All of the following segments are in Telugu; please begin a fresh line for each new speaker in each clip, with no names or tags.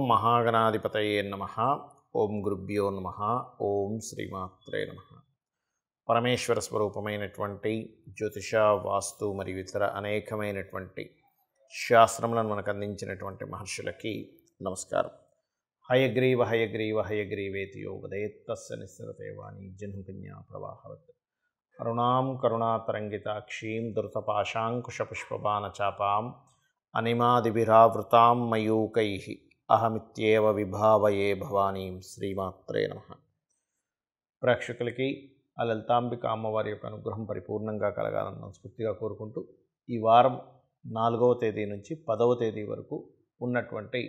మహాగణాధిపతయే నమః. ఓం గురుభ్యో నమః. ఓం శ్రీమాత్రే నమః. పరమేశ్వర స్వరూపమైనటువంటి జ్యోతిష, వాస్తు మరియు ఇతర అనేకమైనటువంటి శాస్త్రములను మనకు అందించినటువంటి మహర్షులకి నమస్కారం. హయగ్రీవ హయగ్రీవ హయగ్రీవేతి యో వదేత్తస్య నిస్సరతే వాణి జహ్నుకన్యా ప్రవాహవత్. అరుణాం కరుణాతరంగితాక్షీం ధృతపాశాంకుశపుష్పబాణచాపాం అనిమాదిభిరావృతాం మయూకైః అహమిత్యేవ విభావయే భవానీం. శ్రీమాత్రే నమః. ప్రేక్షకులకి ఆ లలితాంబిక అమ్మవారి యొక్క అనుగ్రహం పరిపూర్ణంగా కలగాలని మనస్ఫూర్తిగా కోరుకుంటూ, ఈ వారం 4వ తేదీ నుంచి 10వ తేదీ వరకు ఉన్నటువంటి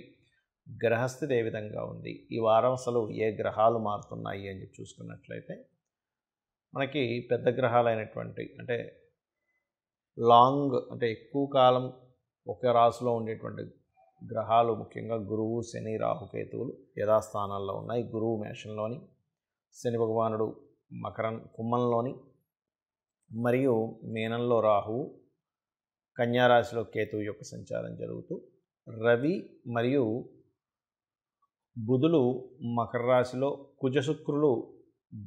గ్రహస్థితి ఏ విధంగా ఉంది, ఈ వారం అసలు ఏ గ్రహాలు మారుతున్నాయి అని చెప్పి చూసుకున్నట్లయితే, మనకి పెద్ద గ్రహాలైనటువంటి అంటే ఎక్కువ కాలం ఒక రాశిలో ఉండేటువంటి గ్రహాలు, ముఖ్యంగా గురువు, శని, రాహుకేతువులు యథాస్థానాల్లో ఉన్నాయి. గురువు మేషంలోని, శని భగవానుడు కుంభంలోని, మరియు మీనంలో రాహువు, కన్యారాశిలో కేతువు యొక్క సంచారం జరుగుతూ, రవి మరియు బుధులు మకర రాశిలో, కుజశుక్రులు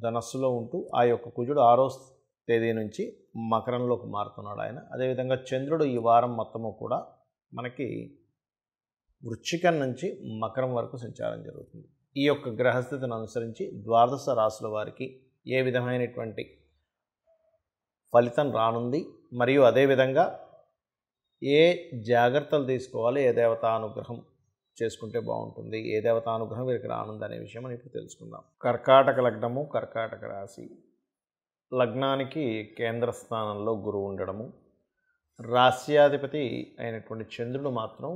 ధనస్సులో ఉంటూ, ఆ యొక్క కుజుడు 6వ తేదీ నుంచి మకరంలోకి మారుతున్నాడు ఆయన. అదేవిధంగా చంద్రుడు ఈ వారం మొత్తము కూడా మనకి వృశ్చికం నుంచి మకరం వరకు సంచారం జరుగుతుంది. ఈ యొక్క గ్రహస్థితిని అనుసరించి ద్వాదశ రాశుల వారికి ఏ విధమైనటువంటి ఫలితం రానుంది, మరియు అదేవిధంగా ఏ జాగ్రత్తలు తీసుకోవాలి, ఏ దేవతానుగ్రహం చేసుకుంటే బాగుంటుంది, ఏ దేవతానుగ్రహం వీరికి రానుంది అనే విషయం మనం ఇప్పుడు తెలుసుకుందాం. కర్కాటక లగ్నము, కర్కాటక రాశి. లగ్నానికి కేంద్ర స్థానంలో గురువు ఉండడము, రాశ్యాధిపతి అయినటువంటి చంద్రుడు మాత్రం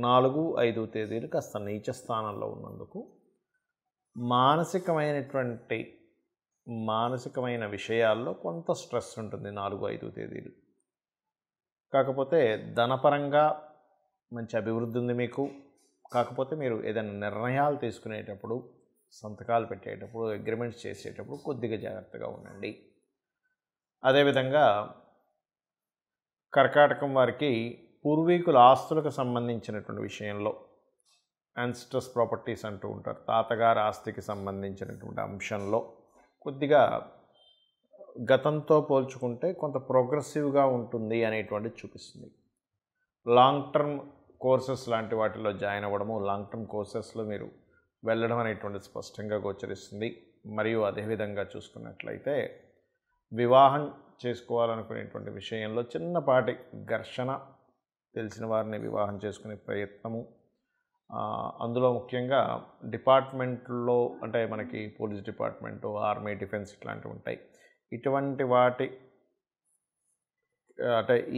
4, 5 తేదీలు కాస్త నీచ స్థానంలో ఉన్నందుకు మానసికమైన విషయాల్లో కొంత స్ట్రెస్ ఉంటుంది 4, 5 తేదీలు. కాకపోతే ధనపరంగా మంచి అభివృద్ధి ఉంది మీకు. కాకపోతే మీరు ఏదైనా నిర్ణయాలు తీసుకునేటప్పుడు, సంతకాలు పెట్టేటప్పుడు, అగ్రిమెంట్స్ చేసేటప్పుడు కొద్దిగా జాగ్రత్తగా ఉండండి. అదేవిధంగా కర్కాటకం వారికి పూర్వీకుల ఆస్తులకు సంబంధించినటువంటి విషయంలో, యాన్సిస్టర్స్ ప్రాపర్టీస్ అంటూ ఉంటారు, తాతగారి ఆస్తికి సంబంధించినటువంటి అంశంలో కొద్దిగా గతంతో పోల్చుకుంటే కొంత ప్రోగ్రెసివ్గా ఉంటుంది అనేటువంటిది చూపిస్తుంది. లాంగ్ టర్మ్ కోర్సెస్ లాంటి వాటిలో జాయిన్ అవ్వడము, లాంగ్ టర్మ్ కోర్సెస్లో మీరు వెళ్ళడం అనేటువంటిది స్పష్టంగా గోచరిస్తుంది. మరియు అదేవిధంగా చూసుకున్నట్లయితే వివాహం చేసుకోవాలనుకునేటువంటి విషయంలో చిన్నపాటి ఘర్షణ, తెలిసిన వారిని వివాహం చేసుకునే ప్రయత్నము, అందులో ముఖ్యంగా డిపార్ట్మెంట్లో మనకి పోలీస్ డిపార్ట్మెంటు, ఆర్మీ, డిఫెన్స్ ఇట్లాంటివి ఉంటాయి. ఇటువంటి వాటి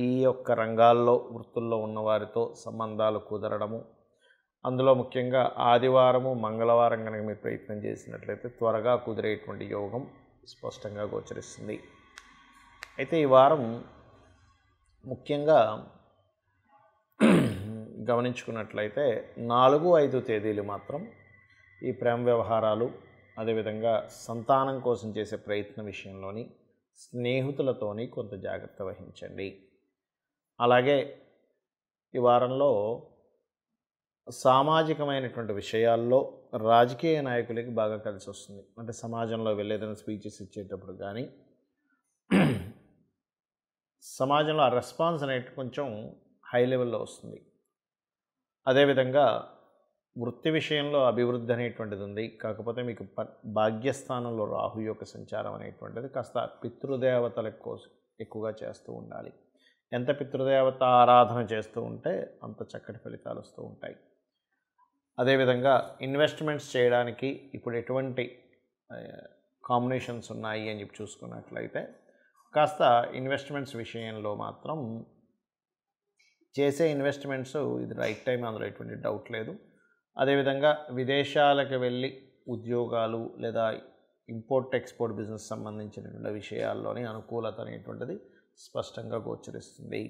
ఈ యొక్క రంగాల్లో వృత్తుల్లో ఉన్నవారితో సంబంధాలు కుదరడము, అందులో ముఖ్యంగా ఆదివారము, మంగళవారం కనుక మీరు ప్రయత్నం చేసినట్లయితే త్వరగా కుదిరేటువంటి యోగం స్పష్టంగా గోచరిస్తుంది. అయితే ఈ వారం ముఖ్యంగా గమనించుకున్నట్లయితే 4, 5 తేదీలు మాత్రం ఈ ప్రేమ వ్యవహారాలు, అదేవిధంగా సంతానం కోసం చేసే ప్రయత్న విషయంలోని స్నేహితులతోని కొంత జాగ్రత్త వహించండి. అలాగే ఈ వారంలో సామాజికమైనటువంటి విషయాల్లో రాజకీయ నాయకులకి బాగా కలిసి వస్తుంది. సమాజంలో వెళ్ళేదైనా స్పీచెస్ ఇచ్చేటప్పుడు కానీ సమాజంలో ఆ రెస్పాన్స్ అనేది కొంచెం హై లెవెల్లో వస్తుంది. అదేవిధంగా వృత్తి విషయంలో అభివృద్ధి అనేటువంటిది ఉంది. కాకపోతే మీకు భాగ్యస్థానంలో రాహు యొక్క సంచారం అనేటువంటిది కాస్త పితృదేవతలకు ఎక్కువగా చేస్తూ ఉండాలి. ఎంత పితృదేవత ఆరాధన చేస్తూ ఉంటే అంత చక్కటి ఫలితాలు వస్తూ ఉంటాయి. అదేవిధంగా ఇన్వెస్ట్మెంట్స్ చేయడానికి ఇప్పుడు ఎటువంటి కాంబినేషన్స్ ఉన్నాయి అని చెప్పి చూసుకున్నట్లయితే, కాస్త ఇన్వెస్ట్మెంట్స్ విషయంలో మాత్రం చేసే ఇన్వెస్ట్మెంట్స్ ఇది రైట్ టైం, అందులో ఎటువంటి డౌట్ లేదు. అదేవిధంగా విదేశాలకు వెళ్ళి ఉద్యోగాలు లేదా ఇంపోర్ట్ ఎక్స్పోర్ట్ బిజినెస్ సంబంధించినటువంటి విషయాల్లోని అనుకూలత అనేటువంటిది స్పష్టంగా గోచరిస్తుంది.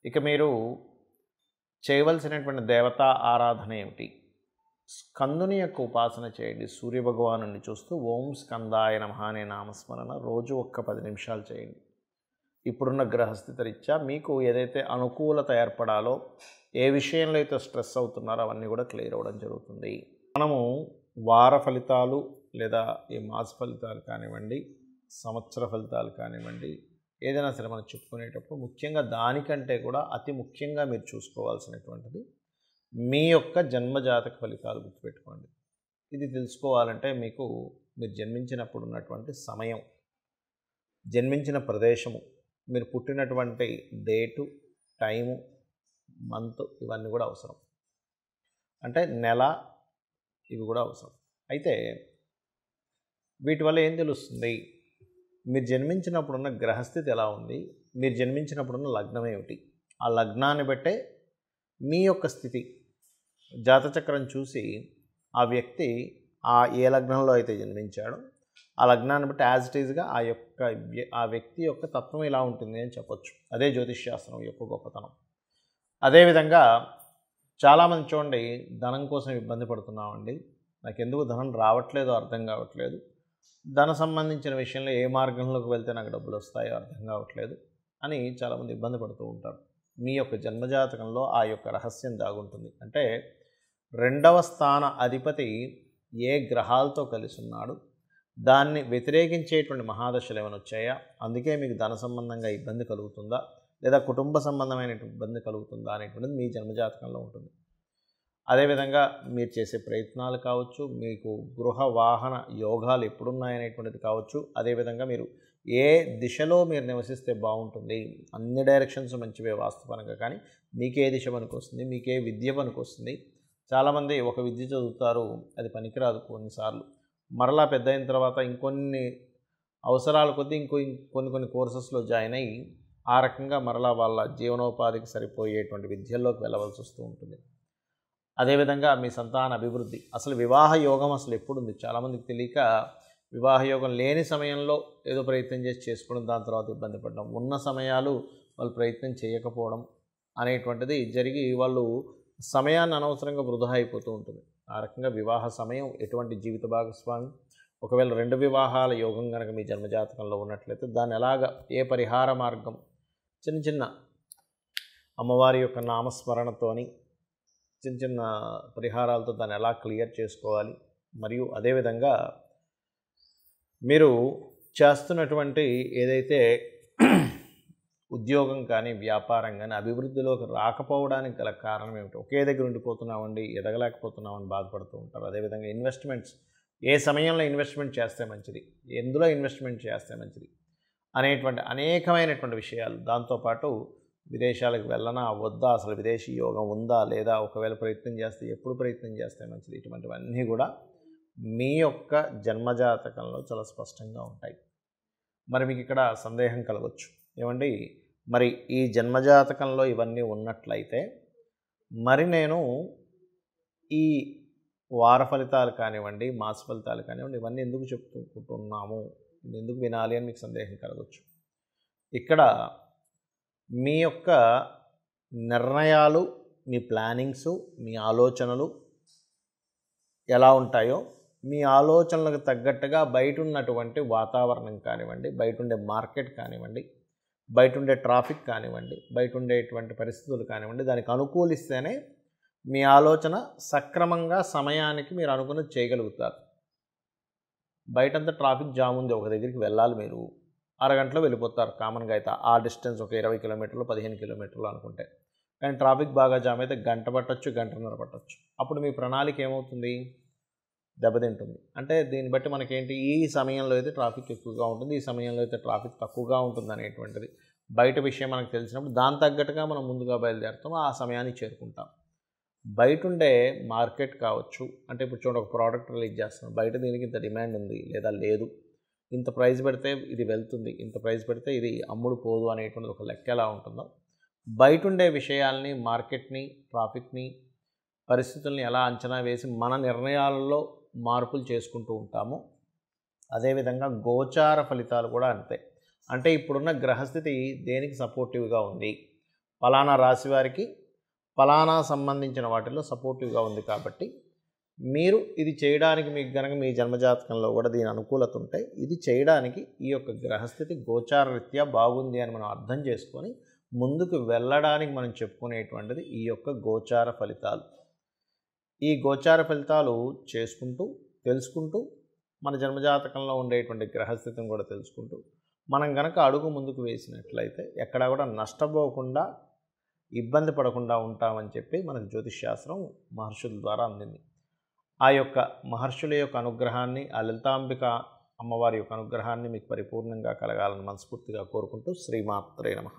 ఇక మీరు చేయవలసినటువంటి దేవతా ఆరాధన ఏమిటి? స్కందుని యొక్క ఉపాసన చేయండి. సూర్యభగవాను చూస్తూ ఓం స్కందాయ నమః అనే నామస్మరణ రోజు 10 నిమిషాలు చేయండి. ఇప్పుడున్న గ్రహస్థితి రీత్యా మీకు ఏదైతే అనుకూలత ఏర్పడాలో, ఏ విషయంలో అయితే స్ట్రెస్ అవుతున్నారో అవన్నీ కూడా క్లియర్ అవ్వడం జరుగుతుంది. మనము వార ఫలితాలు లేదా ఈ మాస ఫలితాలు కానివ్వండి, సంవత్సర ఫలితాలు కానివ్వండి, ఏదైనా సరే మనం చెప్పుకునేటప్పుడు ముఖ్యంగా దానికంటే కూడా అతి ముఖ్యంగా మీరు చూసుకోవాల్సినటువంటిది మీ యొక్క జన్మజాతక ఫలితాలు గుర్తుపెట్టుకోండి. ఇది తెలుసుకోవాలంటే మీరు జన్మించినప్పుడు ఉన్నటువంటి సమయం, జన్మించిన ప్రదేశము, మీరు పుట్టినటువంటి డేటు, టైము, మంత్ ఇవన్నీ కూడా అవసరం. అంటే నెల ఇవి కూడా అవసరం. అయితే వీటి వల్ల ఏం తెలుస్తుంది? మీరు జన్మించినప్పుడున్న గ్రహస్థితి ఎలా ఉంది, మీరు జన్మించినప్పుడున్న లగ్నం ఏమిటి, ఆ లగ్నాన్ని బట్టే మీ యొక్క స్థితి జాతచక్రం చూసి ఆ వ్యక్తి ఏ లగ్నంలో అయితే జన్మించాడో ఆ లగ్నాన్ని బట్టి యాజ్ ఇట్ ఈజ్గా ఆ వ్యక్తి యొక్క తత్వం ఇలా ఉంటుంది అని చెప్పొచ్చు. అదే జ్యోతిష్ శాస్త్రం యొక్క గొప్పతనం. అదేవిధంగా చాలామంది చూడండి, ధనం కోసం ఇబ్బంది పడుతున్నామండి, నాకు ఎందుకు ధనం రావట్లేదో అర్థం కావట్లేదు, ధన సంబంధించిన విషయంలో ఏ మార్గంలోకి వెళ్తే నాకు డబ్బులు వస్తాయో అర్థం కావట్లేదు అని చాలామంది ఇబ్బంది పడుతూ ఉంటారు. మీ యొక్క జన్మజాతకంలో ఆ యొక్క రహస్యం దాగుంటుంది. అంటే 2వ స్థాన అధిపతి ఏ గ్రహాలతో కలిసి ఉన్నాడు, దాన్ని వ్యతిరేకించేటువంటి మహాదశలు ఏమైనా వచ్చాయా, అందుకే మీకు ధన సంబంధంగా ఇబ్బంది కలుగుతుందా లేదా కుటుంబ సంబంధమైన ఇబ్బంది కలుగుతుందా అనేటువంటిది మీ జన్మజాతకంలో ఉంటుంది. అదేవిధంగా మీరు చేసే ప్రయత్నాలు కావచ్చు, మీకు గృహ వాహన యోగాలు ఎప్పుడున్నాయనేటువంటిది కావచ్చు, అదేవిధంగా మీరు ఏ దిశలో మీరు నివసిస్తే బాగుంటుంది, అన్ని డైరెక్షన్స్ మంచివే వాస్తవానికి, కానీ మీకే దిశ పనికొస్తుంది, మీకే విద్య పనికొస్తుంది. చాలామంది ఒక విద్య చదువుతారు, అది పనికిరాదు కొన్నిసార్లు, మరలా పెద్ద అయిన తర్వాత ఇంకొన్ని అవసరాల కొద్దీ కొన్ని కోర్సెస్లో జాయిన్ అయ్యి ఆ రకంగా మరలా వాళ్ళ జీవనోపాధికి సరిపోయేటువంటి విద్యల్లోకి వెళ్ళవలసి వస్తూ ఉంటుంది. అదేవిధంగా మీ సంతాన అభివృద్ధి, అసలు వివాహ యోగం అసలు ఎప్పుడుంది చాలామందికి తెలియక వివాహ యోగం లేని సమయంలో ఏదో ప్రయత్నం చేసుకోవడం, దాని తర్వాత ఇబ్బంది పడడం, ఉన్న సమయాలు వాళ్ళు ప్రయత్నం చేయకపోవడం అనేటువంటిది జరిగి వాళ్ళు సమయాన్ని అనవసరంగా వృధా అయిపోతూ ఉంటుంది. ఆ రకంగా వివాహ సమయం, ఎటువంటి జీవిత భాగస్వామి, ఒకవేళ 2 వివాహాల యోగం కనుక మీ జన్మజాతకంలో ఉన్నట్లయితే దాన్ని ఎలాగా, ఏ పరిహార మార్గం, చిన్న అమ్మవారి యొక్క నామస్మరణతోని చిన్న పరిహారాలతో దాన్ని ఎలా క్లియర్ చేసుకోవాలి, మరియు అదేవిధంగా మీరు చేస్తున్నటువంటి ఏదైతే ఉద్యోగం కానీ వ్యాపారం కానీ అభివృద్ధిలోకి రాకపోవడానికి గల కారణం ఏమిటి, ఒకే దగ్గర ఉండిపోతున్నామండి, ఎదగలేకపోతున్నామని బాధపడుతూ ఉంటారు. అదేవిధంగా ఇన్వెస్ట్మెంట్స్, ఏ సమయంలో ఇన్వెస్ట్మెంట్ చేస్తే మంచిది, ఎందులో ఇన్వెస్ట్మెంట్ చేస్తే మంచిది అనేటువంటి అనేకమైనటువంటి విషయాలు, దాంతోపాటు విదేశాలకు వెళ్ళనా వద్దా, అసలు విదేశీ యోగం ఉందా లేదా, ఒకవేళ ప్రయత్నం చేస్తే ఎప్పుడు ప్రయత్నం చేస్తే మంచిది, ఇటువంటివన్నీ కూడా మీ యొక్క జన్మజాతకంలో చాలా స్పష్టంగా ఉంటాయి. మరి మీకు ఇక్కడ సందేహం కలగవచ్చు, ఏమండి మరి ఈ జన్మజాతకంలో ఇవన్నీ ఉన్నట్లయితే మరి నేను ఈ వార ఫలితాలు కానివ్వండి, మాస ఫలితాలు కానివ్వండి, ఇవన్నీ ఎందుకు చెప్పుకుంటున్నాము, ఇది ఎందుకు వినాలి అని మీకు సందేహం కలగవచ్చు. ఇక్కడ మీ యొక్క నిర్ణయాలు, మీ ప్లానింగ్స్, మీ ఆలోచనలు ఎలా ఉంటాయో, మీ ఆలోచనలకు తగ్గట్టుగా బయట ఉన్నటువంటి వాతావరణం కానివ్వండి, బయట ఉండే మార్కెట్ కానివ్వండి, బయట ఉండే ట్రాఫిక్ కానివ్వండి, బయట ఉండేటువంటి పరిస్థితులు కానివ్వండి, దానికి అనుకూలిస్తేనే మీ ఆలోచన సక్రమంగా సమయానికి మీరు అనుకున్నది చేయగలుగుతారు. బయటంతా ట్రాఫిక్ జామ్ ఉంది, ఒక దగ్గరికి వెళ్ళాలి, మీరు అరగంటలో వెళ్ళిపోతారు కామన్గా అయితే, ఆ డిస్టెన్స్ ఒక 20 కిలోమీటర్లు 15 కిలోమీటర్లు అనుకుంటే. కానీ ట్రాఫిక్ బాగా జామ్ అయితే గంట పట్టచ్చు, గంటన్నర పట్టచ్చు. అప్పుడు మీ ప్రణాళిక ఏమవుతుంది, దెబ్బతింటుంది. అంటే దీన్ని బట్టి మనకేంటి, ఈ సమయంలో అయితే ట్రాఫిక్ ఎక్కువగా ఉంటుంది, ఈ సమయంలో అయితే ట్రాఫిక్ తక్కువగా ఉంటుంది అనేటువంటిది బయట విషయం మనకు తెలిసినప్పుడు దాని తగ్గట్టుగా మనం ముందుగా బయలుదేరుతాం, ఆ సమయానికి చేరుకుంటాం. బయట ఉండే మార్కెట్ కావచ్చు, అంటే ఇప్పుడు చూడండి, ఒక ప్రోడక్ట్ రిలీజ్ చేస్తున్నాం, బయట దీనికి ఇంత డిమాండ్ ఉంది లేదా లేదు, ఇంత ప్రైస్ పెడితే ఇది వెళ్తుంది, ఇంత ప్రైస్ పెడితే ఇది అమ్ముడు పోదు అనేటువంటిది ఒక లెక్క ఎలా ఉంటుందో, బయట ఉండే విషయాల్ని, మార్కెట్ని, ట్రాఫిక్ని, పరిస్థితుల్ని ఎలా అంచనా వేసి మన నిర్ణయాలలో మార్పులు చేసుకుంటూ ఉంటాము. అదేవిధంగా గోచార ఫలితాలు కూడా అంతే. అంటే ఇప్పుడున్న గ్రహస్థితి దేనికి సపోర్టివ్గా ఉంది, ఫలానా రాశి వారికి ఫలానా సంబంధించిన వాటిల్లో సపోర్టివ్గా ఉంది కాబట్టి మీరు ఇది చేయడానికి మీకు గనక మీ జన్మజాతకంలో కూడా దీని అనుకూలత ఉంటే ఇది చేయడానికి ఈ యొక్క గ్రహస్థితి గోచారరీత్యా బాగుంది అని మనం అర్థం చేసుకొని ముందుకు వెళ్ళడానికి మనం చెప్పుకునేటువంటిది ఈ యొక్క గోచార ఫలితాలు. ఈ గోచార ఫలితాలు చేసుకుంటూ తెలుసుకుంటూ మన జన్మజాతకంలో ఉండేటువంటి గ్రహస్థితిని కూడా తెలుసుకుంటూ మనం గనక అడుగు ముందుకు వేసినట్లయితే ఎక్కడా కూడా నష్టపోకుండా ఇబ్బంది పడకుండా ఉంటామని చెప్పి మనకు జ్యోతిష్శాస్త్రం మహర్షుల ద్వారా అందింది. ఆ యొక్క మహర్షుల యొక్క అనుగ్రహాన్ని, ఆ లలితాంబిక అమ్మవారి యొక్క అనుగ్రహాన్ని మీకు పరిపూర్ణంగా కలగాలని మనస్ఫూర్తిగా కోరుకుంటూ శ్రీమాత్రే నమః.